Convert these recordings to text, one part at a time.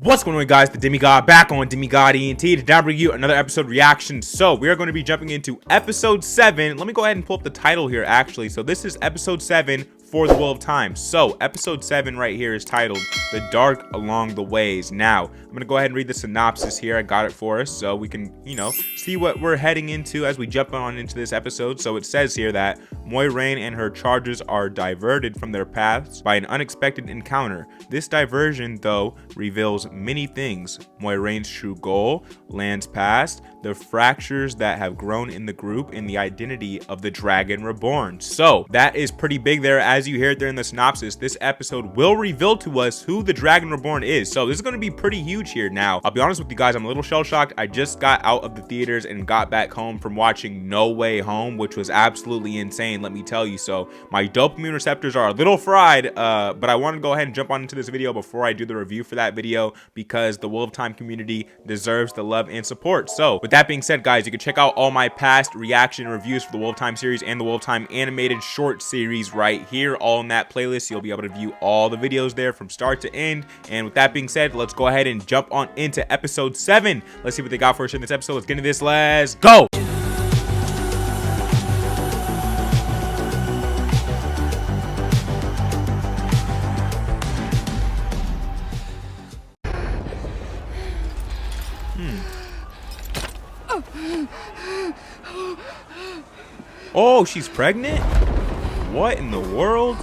What's going on, guys? The Demigod back on Demigod ENT to now bring you another episode reaction. So we are going to be jumping into episode 7. Let me go ahead and pull up the title here actually. So this is episode 7 for the Wheel of Time. So episode 7 right here is titled The Dark Along the Ways. Now I'm going to go ahead and read the synopsis here. I got it for us so we can, see what we're heading into as we jump on into this episode. So it says here that Moiraine and her charges are diverted from their paths by an unexpected encounter. This diversion, though, reveals many things: Moiraine's true goal, lands past, the fractures that have grown in the group, and the identity of the Dragon Reborn. So that is pretty big there. As you hear it there in the synopsis, this episode will reveal to us who the Dragon Reborn is. So this is going to be pretty huge here. Now, I'll be honest with you guys, I'm a little shell-shocked. I just got out of the theaters and got back home from watching No Way Home, which was absolutely insane, let me tell you. So my dopamine receptors are a little fried, but I want to go ahead and jump on into this video before I do the review for that video, because the Wheel of Time community deserves the love and support. So with that being said, guys, you can check out all my past reaction reviews for the Wheel of Time series and the Wheel of Time animated short series right here, all in that playlist. You'll be able to view all the videos there from start to end. And with that being said, let's go ahead and jump on into episode 7. Let's see what they got for us in this episode. Let's get into this. Let's go. Oh, she's pregnant? What in the world?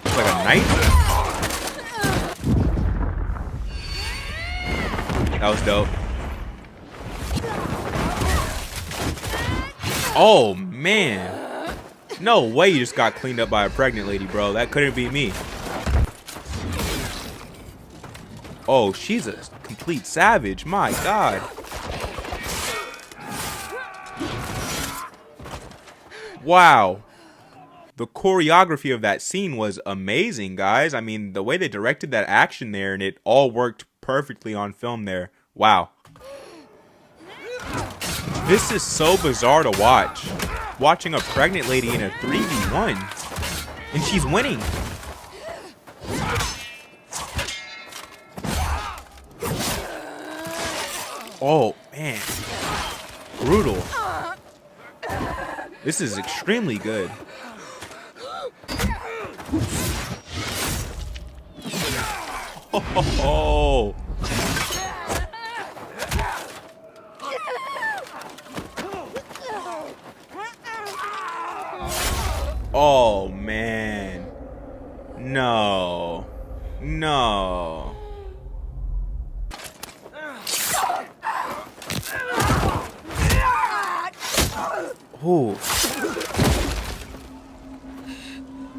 It's like a knife? That was dope. Oh, man. No way you just got cleaned up by a pregnant lady, bro. That couldn't be me. Oh, she's a complete savage. My God. Wow. The choreography of that scene was amazing, guys. I mean, the way they directed that action there, and it all worked perfectly on film there. Wow. This is so bizarre to watch. Watching a pregnant lady in a 3v1. And she's winning. Oh, man. Brutal. This is extremely good. Oh. Oh, man. No. No. Ooh.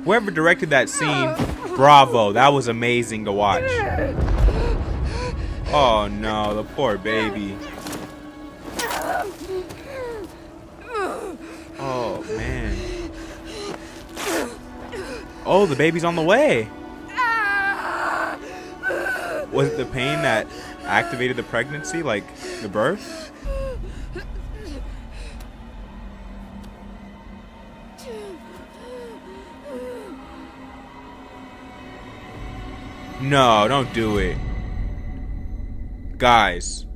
Whoever directed that scene, bravo. That was amazing to watch. Oh no, the poor baby. Oh man. Oh, the baby's on the way. Was it the pain that activated the pregnancy, like the birth? No, don't do it. Guys,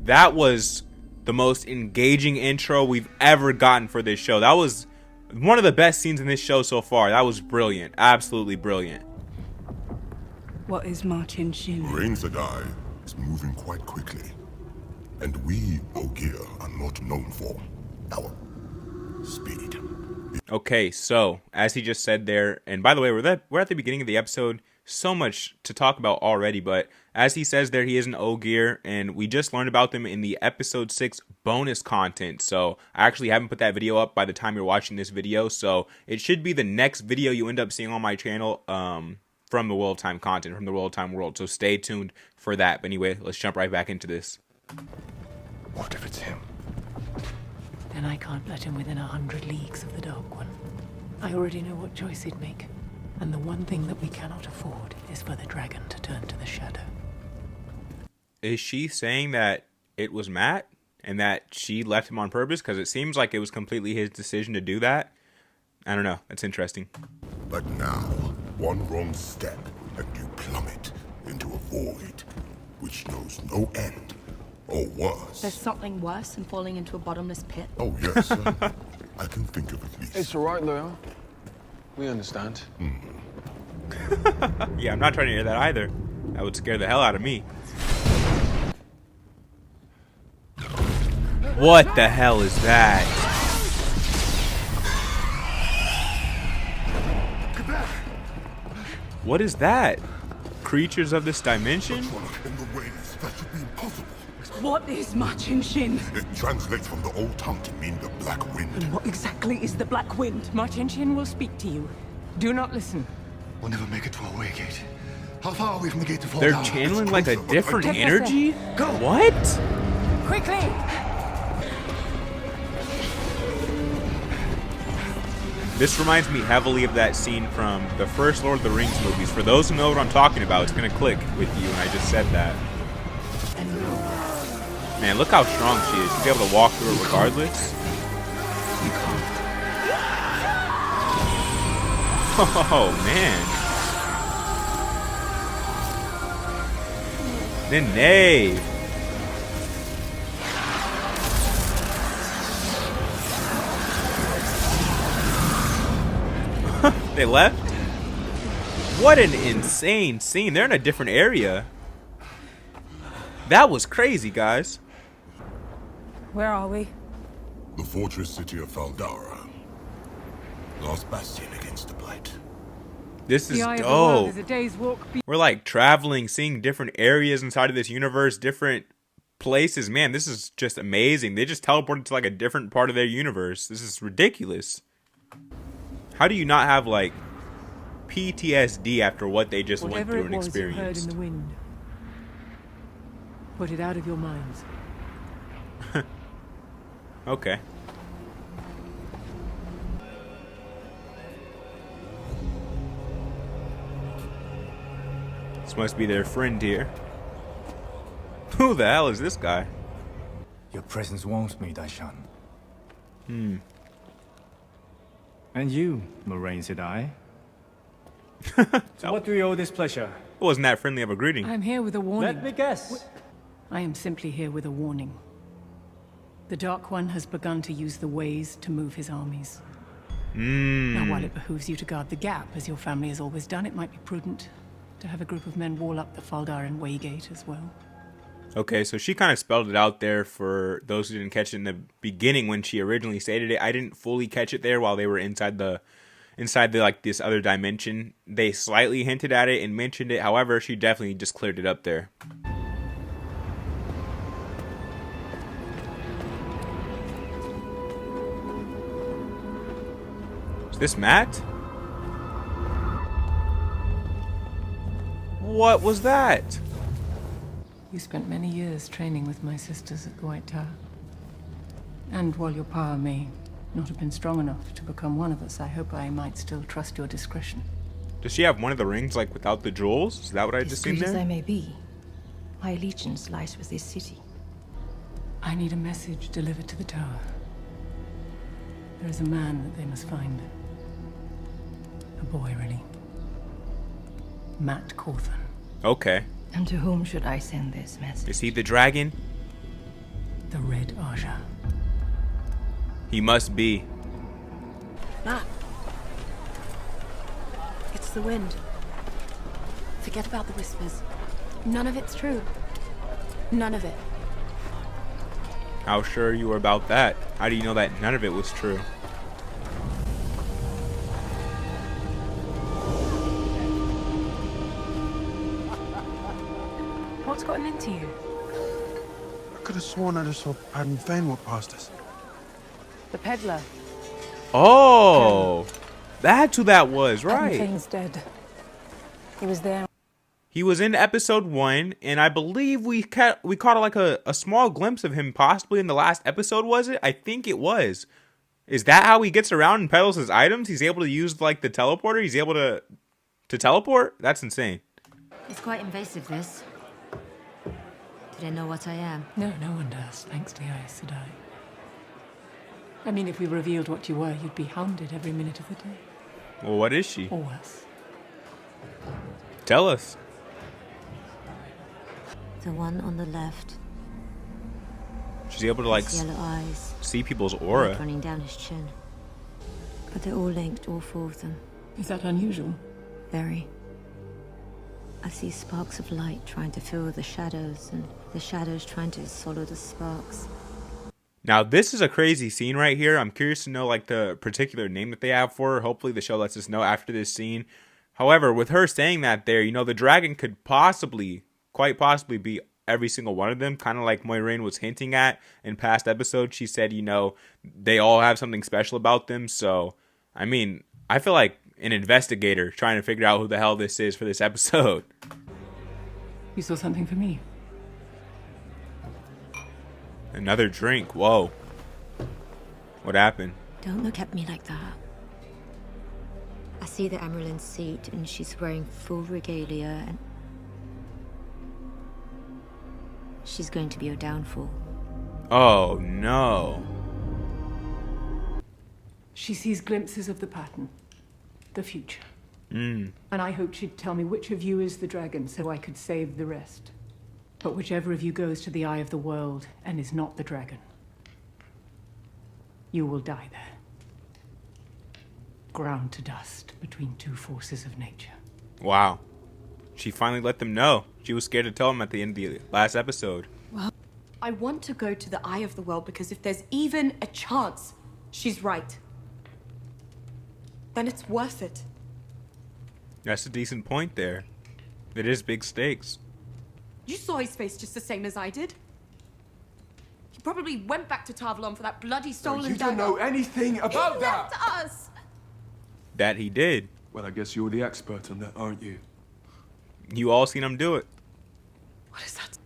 that was the most engaging intro we've ever gotten for this show. That was one of the best scenes in this show so far. That was brilliant. Absolutely brilliant. What is Martin Shin? Moiraine Sedai is moving quite quickly. And we, Ogier, are not known for our speed. Okay, so, as he just said there, and by the way, we're at the beginning of the episode. So much to talk about already, but as he says there, he is an Ogier, and we just learned about them in the episode 6 bonus content. So I actually haven't put that video up by the time you're watching this video, so it should be the next video you end up seeing on my channel from the Wheel of Time content, from the Wheel of Time world. So stay tuned for that. But anyway, let's jump right back into this. What if it's him? Then I can't let him within 100 leagues of the Dark One. I already know what choice he'd make. And the one thing that we cannot afford is for the dragon to turn to the shadow. Is she saying that it was Matt and that she left him on purpose? Because it seems like it was completely his decision to do that. I don't know. That's interesting. But now, one wrong step, and you plummet into a void, which knows no end, or worse. There's something worse than falling into a bottomless pit. Oh, yes. I can think of at least. It's all right, Leo. We understand. Yeah, I'm not trying to hear that either. That would scare the hell out of me. What the hell is that? What is that? Creatures of this dimension? In the ways that should be impossible. What is Machin Shin? It translates from the old tongue to mean the black wind. What exactly is the Black Wind? Martinshin will speak to you. Do not listen. We'll never make it to our way gate. How far are we from the gate to fall They're down? channeling like a different Take a energy? Go! What? Quickly! This reminds me heavily of that scene from the first Lord of the Rings movies. For those who know what I'm talking about, it's gonna click with you when I just said that. Man, look how strong she is. She's able to walk through it regardless. Oh, man. Nene. They left? What an insane scene. They're in a different area. That was crazy, guys. Where are we? The fortress city of Faldara. Last bastion against the Blight. This is The eye of the world dope. is a day's walk. We're like traveling, seeing different areas inside of this universe, different places. Man, this is just amazing. They just teleported to like a different part of their universe. This is ridiculous. How do you not have like PTSD after what they just went Whatever through it and was you heard in experienced? the wind, put it out of your minds. Okay. This must be their friend here. Who the hell is this guy? Your presence warms me, Daishan. Hmm. And you, Moiraine, said I. So what do we owe this pleasure? It wasn't that friendly of a greeting. I am here with a warning. Let me guess. I am simply here with a warning. The Dark One has begun to use the ways to move his armies. Now, while it behooves you to guard the gap, as your family has always done, it might be prudent to have a group of men wall up the Faldaran Waygate as well. Okay, so she kind of spelled it out there for those who didn't catch it in the beginning when she originally stated it. I didn't fully catch it there while they were inside the like this other dimension. They slightly hinted at it and mentioned it. However, she definitely just cleared it up there. Is this Matt? What was that? You spent many years training with my sisters at the White Tower. And while your power may not have been strong enough to become one of us, I hope I might still trust your discretion. Does she have one of the rings like without the jewels? Is that what I just seen Discreet as I there? may be, my allegiance lies with this city. I need a message delivered to the tower. There is a man that they must find. A boy, really. Matt Cawthon. Okay. And to whom should I send this message? Is he the dragon? The Red Aja. He must be. Matt. It's the wind. Forget about the whispers. None of it's true. None of it. How sure you are about that? How do you know that none of it was true? What's gotten into you? I could have sworn I just saw Padden Fane walk past us. The peddler. Oh, that's who that was, right? Fane's dead. He was there. He was in episode 1, and I believe we caught like a small glimpse of him possibly in the last episode, was it? I think it was. Is that how he gets around and peddles his items? He's able to use like the teleporter? He's able to teleport? That's insane. It's quite invasive, this. Do they know what I am? No, no one does, thanks to the Aes Sedai. I mean, if we revealed what you were, you'd be hounded every minute of the day. Well, what is she? Or worse. Tell us. The one on the left. She's able to like His yellow eyes. see people's Blood aura. running down his chin. But they're all linked, all four of them. Is that unusual? Very. I see sparks of light trying to fill the shadows, and the shadows trying to swallow the sparks. Now, this is a crazy scene right here. I'm curious to know like the particular name that they have for her. Hopefully the show lets us know after this scene. However, with her saying that there, you know, the dragon could possibly, quite possibly be every single one of them, kind of like Moiraine was hinting at in past episodes. She said, you know, they all have something special about them. So, I mean, I feel like an investigator trying to figure out who the hell this is for this episode. You saw something for me? Another drink. Whoa. What happened? Don't look at me like that. I see the Emerald's seat, and she's wearing full regalia, and she's going to be your downfall. Oh, no. She sees glimpses of the pattern. The future. Mm. And I hoped she'd tell me which of you is the dragon so I could save the rest. But whichever of you goes to the eye of the world and is not the dragon, you will die there. Ground to dust between two forces of nature. Wow. She finally let them know. She was scared to tell them at the end of the last episode. Well, I want to go to the eye of the world because if there's even a chance she's right, then it's worth it. That's a decent point there. It is big stakes. You saw his face just the same as I did. He probably went back to Tarvalon for that bloody stolen You don't know anything about he that! left us! That he did. Well, I guess you're the expert on that, aren't you? You all seen him do it. What is that?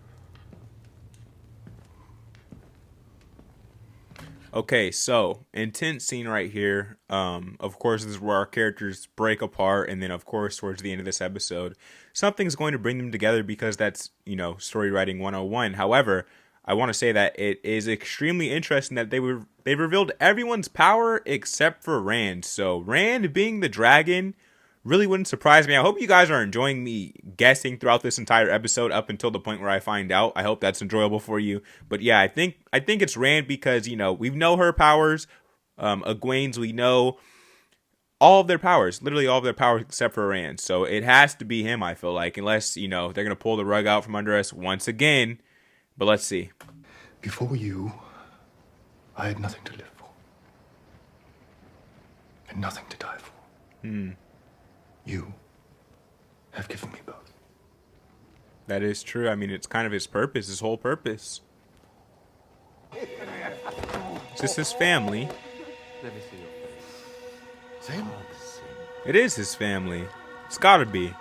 Okay, so intense scene right here. Of course, this is where our characters break apart, and then of course towards the end of this episode, something's going to bring them together because that's, you know, story writing 101. However, I want to say that it is extremely interesting that they revealed everyone's power except for Rand. So Rand being the dragon really wouldn't surprise me. I hope you guys are enjoying me guessing throughout this entire episode up until the point where I find out. I hope that's enjoyable for you. But yeah, I think it's Rand because, you know, we know her powers. Egwene's, we know all of their powers, literally all of their powers except for Rand. So it has to be him, I feel like, unless, you know, they're going to pull the rug out from under us once again. But let's see. Before you, I had nothing to live for. And nothing to die for. You have given me both. That is true. I mean, it's kind of his purpose, his whole purpose. Is this his family? Let me see your face. Same? It is his family. It's gotta be.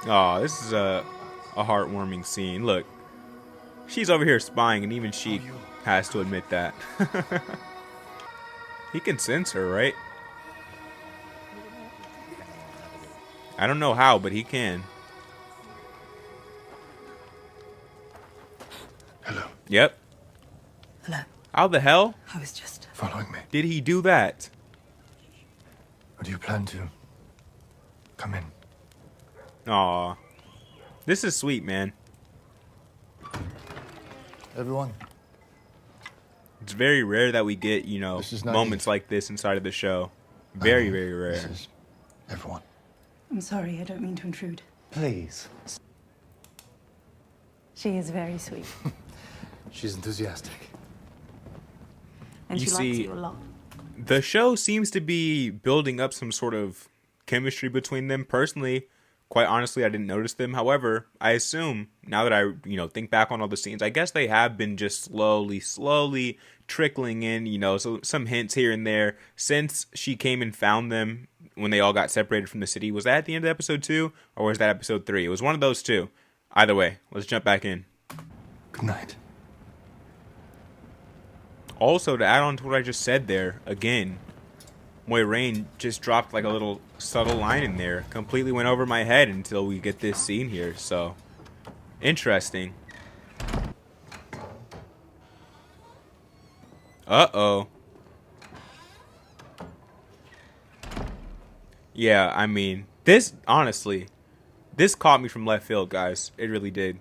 Oh, this is a heartwarming scene. Look, she's over here spying, and even she has to admit that. He can sense her, right? I don't know how, but he can. Hello. Yep. Hello. How the hell I was just... Following me. did he do that? Or do you plan to come in? Aw. This is sweet, man. Everyone. It's very rare that we get, you know, This is not moments easy. like this inside of the show. Very, very rare. This is everyone. I'm sorry, I don't mean to intrude. Please. She is very sweet. She's enthusiastic. And You she likes see- you a lot. The show seems to be building up some sort of chemistry between them. Personally, quite honestly, I didn't notice them. However, I assume now that I, you know, think back on all the scenes, I guess they have been just slowly trickling in, you know, so some hints here and there since she came and found them when they all got separated from the city. Was that at the end of episode 2 or was that episode 3? It was one of those two. Either way, let's jump back in. Good night. Also, to add on to what I just said there, again, Moiraine just dropped like a little subtle line in there. Completely went over my head until we get this scene here. So, interesting. Uh-oh. Yeah, I mean, this, honestly, this caught me from left field, guys. It really did.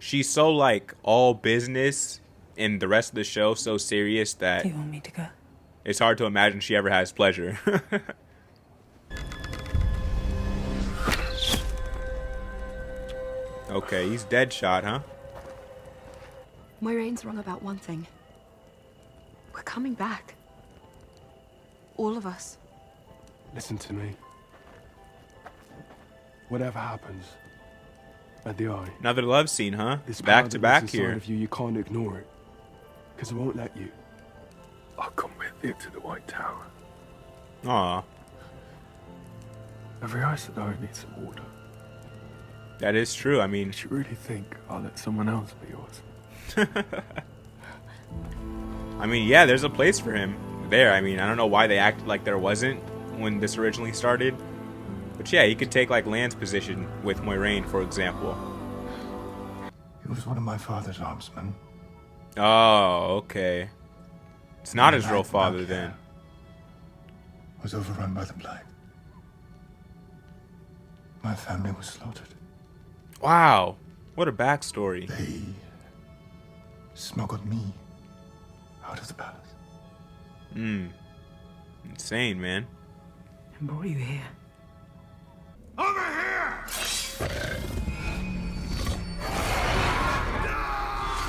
She's so, like, all business, and the rest of the show so serious that... Do you want me to go? It's hard to imagine she ever has pleasure. Okay, he's dead shot, huh? Moiraine's wrong about one thing. We're coming back. All of us. Listen to me. Whatever happens, at the Eye. Another love scene, huh? This Back power to that back lives inside here. of you can't ignore it, because it won't let you. I'll come with you to the White Tower. Aw, Every ice that I needs some water. that is true. I mean, Did you really think I'll let someone else be yours? yeah, there's a place for him there. I mean, I don't know why they acted like there wasn't when this originally started. But yeah, he could take like Lan's position with Moiraine, for example. He was one of my father's armsmen. Oh, okay. It's not his The real land father out then. here was overrun by the Blight. My family was slaughtered. Wow, what a backstory. They smuggled me out of the palace. Insane, man. And brought you here.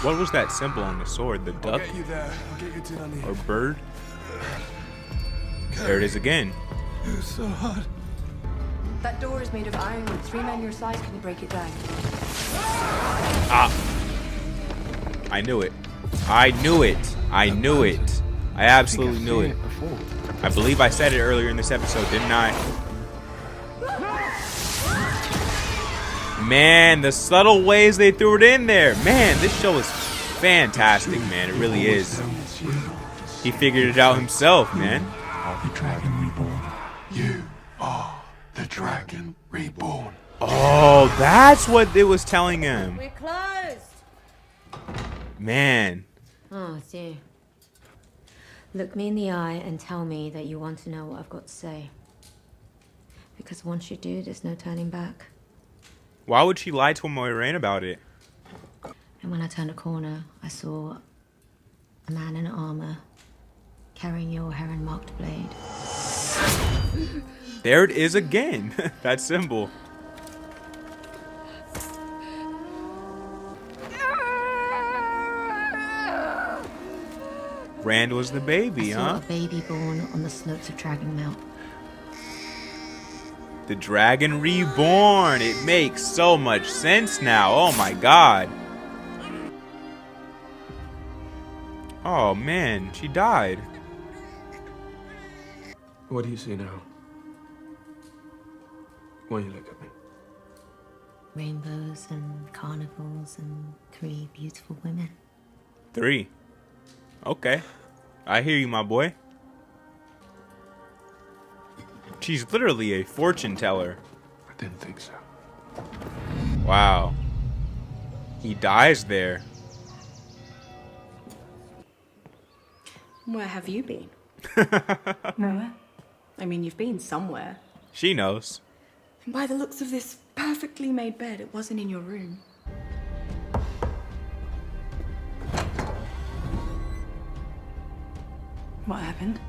What was that symbol on the sword? The duck Get you there. I'll get you to Nani. or bird? There it is again. It's so hard. That door is made of iron. With 3 men your size, can you break it down? I knew it. I knew it. I knew it. I absolutely knew it. Before. I believe I said it earlier in this episode, didn't I? Man, the subtle ways they threw it in there. Man, this show is fantastic, man. It really is. He figured it out himself, man. The Dragon Reborn. You are the Dragon Reborn. Oh, that's what it was telling him. We're closed. Man. Oh, dear. Look me in the eye and tell me that you want to know what I've got to say. Because once you do, there's no turning back. Why would she lie to Moiraine about it? And when I turned a corner, I saw a man in armor carrying your heron-marked blade. There it is again. That symbol. Rand was the baby, I saw huh? a baby born on the slopes of Dragon Mount. The Dragon Reborn. It makes so much sense now. Oh my god. Oh man, she died. What do you see now? Why you look at me? Rainbows and carnivals and 3 beautiful women. 3. Okay. I hear you, my boy. She's literally a fortune teller. I didn't think so. Wow. He dies there. Where have you been? Nowhere. I mean, you've been somewhere. She knows. And by the looks of this perfectly made bed, it wasn't in your room. What happened?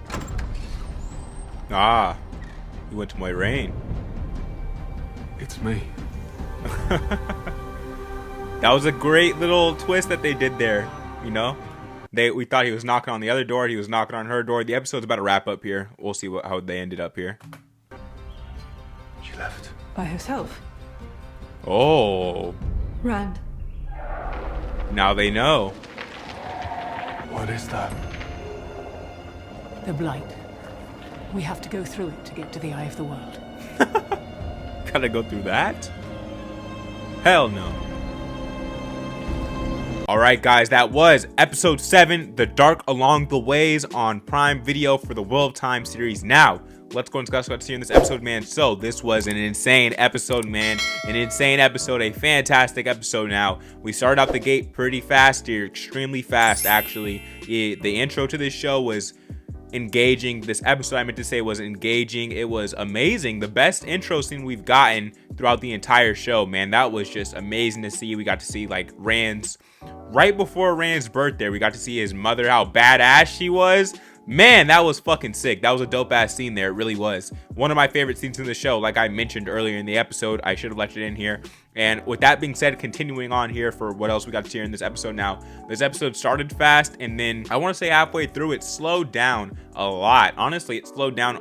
Ah. He went to Moiraine. It's me. That was a great little twist that they did there, you know? We thought he was knocking on the other door, he was knocking on her door. The episode's about to wrap up here. We'll see how they ended up here. She left. By herself. Oh. Rand. Now they know. What is that? The Blight. We have to go through it to get to the Eye of the World. Gotta go through that? Hell no. All right, guys, that was episode 7, The Dark Along the Ways, on Prime Video for the Will of Time series. Now, let's go and discuss what's here in this episode, man. So this was an insane episode, man. An insane episode, a fantastic episode. Now, we started out the gate pretty fast here, extremely fast, actually. The intro to this show was engaging. This episode, I meant to say, was engaging. It was amazing. The best intro scene we've gotten throughout the entire show, man. That was just amazing to see. We got to see, like, Rand's, right before Rand's birthday, we got to see his mother, how badass she was. Man, that was fucking sick. That was a dope ass scene there. It really was. One of my favorite scenes in the show, like I mentioned earlier in the episode. I should have left it in here. And with that being said, continuing on here for what else we got to hear in this episode now. This episode started fast, and then I want to say halfway through, it slowed down a lot. Honestly, it slowed down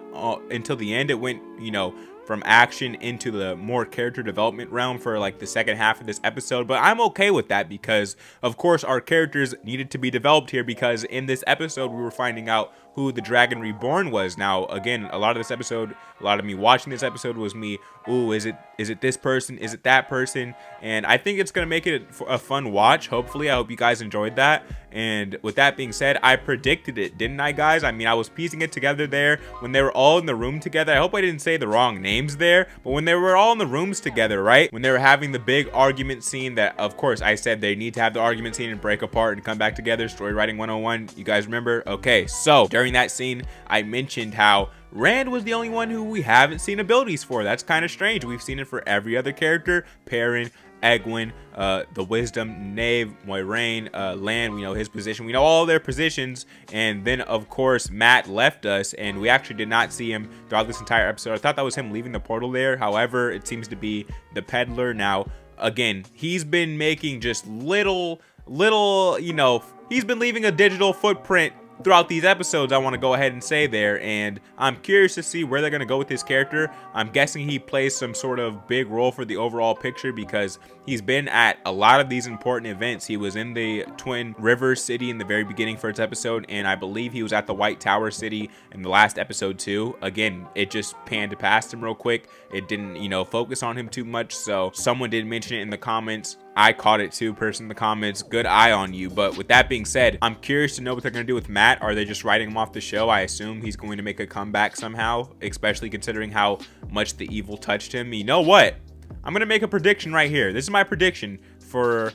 until the end. It went, you know, from action into the more character development realm for like the second half of this episode. But I'm okay with that because, of course, our characters needed to be developed here, because in this episode we were finding out who the Dragon Reborn was. Now, again, a lot of this episode, a lot of me watching this episode was me, ooh, is it this person? Is it that person? And I think it's going to make it a fun watch. Hopefully, I hope you guys enjoyed that. And with that being said, I predicted it, didn't I, guys? I mean, I was piecing it together there when they were all in the room together. I hope I didn't say the wrong names there, but when they were all in the rooms together, right? When they were having the big argument scene that, of course, I said they need to have the argument scene and break apart and come back together. Story writing 101. You guys remember? Okay, so during that scene, I mentioned how Rand was the only one who we haven't seen abilities for. That's kind of strange. We've seen it for every other character. Perrin, Egwene, the Wisdom, Knave, Moiraine, Lan, we know his position. We know all their positions. And then, of course, Matt left us, and we actually did not see him throughout this entire episode. I thought that was him leaving the portal there. However, it seems to be the peddler. Now, again, he's been making just little, you know, he's been leaving a digital footprint throughout these episodes, I want to go ahead and say there, and I'm curious to see where they're going to go with this character. I'm guessing he plays some sort of big role for the overall picture, because he's been at a lot of these important events. He was in the Twin River City in the very beginning for its episode, and I believe he was at the White Tower City in the last episode too. Again, it just panned past him real quick. It didn't, you know, focus on him too much, so someone did mention it in the comments. I caught it too, person in the comments. Good eye on you. But with that being said, I'm curious to know what they're going to do with Matt. Are they just writing him off the show? I assume he's going to make a comeback somehow, especially considering how much the evil touched him. You know what? I'm going to make a prediction right here. This is my prediction for,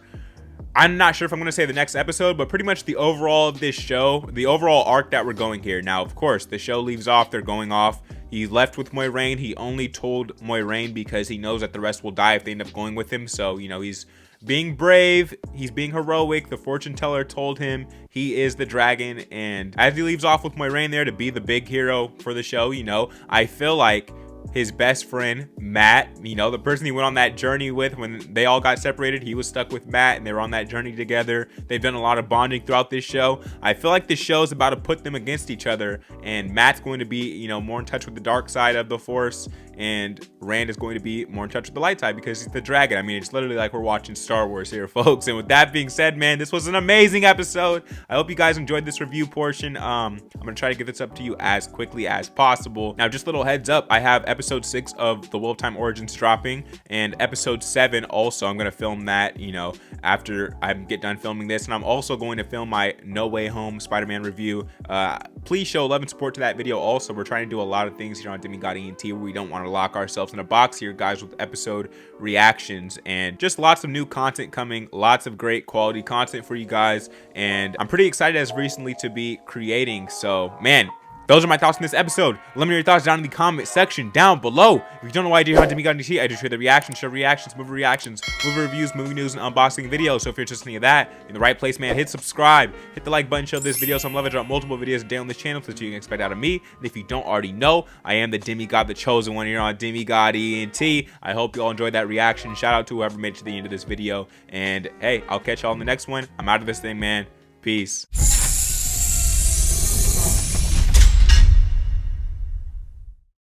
I'm not sure if I'm going to say the next episode, but pretty much the overall of this show, the overall arc that we're going here. Now, of course, the show leaves off. They're going off. He left with Moiraine. He only told Moiraine because he knows that the rest will die if they end up going with him. So, you know, he's being brave, he's being heroic. The fortune teller told him he is the dragon, and as he leaves off with Moiraine there to be the big hero for the show, you know, I feel like his best friend Matt, you know, the person he went on that journey with when they all got separated, he was stuck with Matt and they were on that journey together. They've done a lot of bonding throughout this show. I feel like this show is about to put them against each other, and Matt's going to be, you know, more in touch with the dark side of the Force, and Rand is going to be more in touch with the light side because he's the dragon. I mean, it's literally like we're watching Star Wars here, folks. And with that being said, man, this was an amazing episode. I hope you guys enjoyed this review portion. I'm gonna try to get this up to you as quickly as possible. Now, just a little heads up, I have episode 6 of the Will of Time Origins dropping, and episode 7 also. I'm gonna film that, you know, after I get done filming this, and I'm also going to film my No Way Home Spider-Man review. Please show love and support to that video. Also, we're trying to do a lot of things here on Demigod ENT where we don't want to lock ourselves in a box here, guys, with episode reactions and just lots of new content coming, lots of great quality content for you guys, and I'm pretty excited as recently to be creating. So, man, those are my thoughts on this episode. Let me know your thoughts down in the comment section down below. If you don't know why I do here on Demigod ENT, I just share the reactions, show reactions, movie reviews, movie news, and unboxing videos. So if you're interested in any of that, you're in the right place, man. Hit subscribe, hit the like button, show this video some love. I drop multiple videos a day on this channel so that you can expect out of me. And if you don't already know, I am the Demigod, the chosen one here on Demigod ENT. I hope you all enjoyed that reaction. Shout out to whoever made it to the end of this video. And hey, I'll catch y'all in the next one. I'm out of this thing, man. Peace.